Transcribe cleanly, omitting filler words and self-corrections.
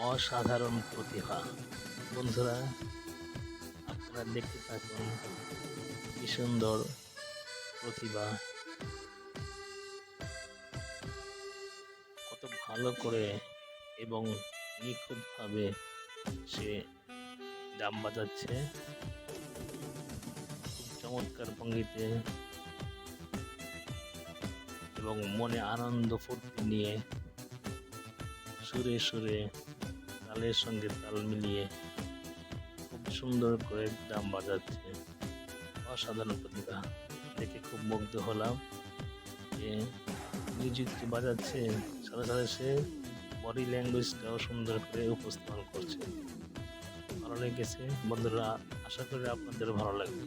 অসাধারণ প্রতিভা। বন্ধুরা, আপনারা দেখতে থাকুন কি সুন্দর প্রতিভা, কত ভালো করে এবং নিখুঁতভাবে সে ড্রাম বাজাচ্ছে। খুব চমৎকার ভঙ্গিতে এবং মনে আনন্দ ফুর্তি নিয়ে সুরে সুরে তালের সঙ্গে তাল মিলিয়ে খুব সুন্দর করে ড্রাম বাজাচ্ছে। অসাধারণ প্রতিভা, দেখে খুব মুগ্ধ হলাম যে মিউজিক যে বাজাচ্ছে সাথে সাথে সে বডি ল্যাঙ্গুয়েজটাও সুন্দর করে উপস্থাপন করছে। ভালো লেগেছে বন্ধুরা, আশা করি আপনাদেরও ভালো লাগবে।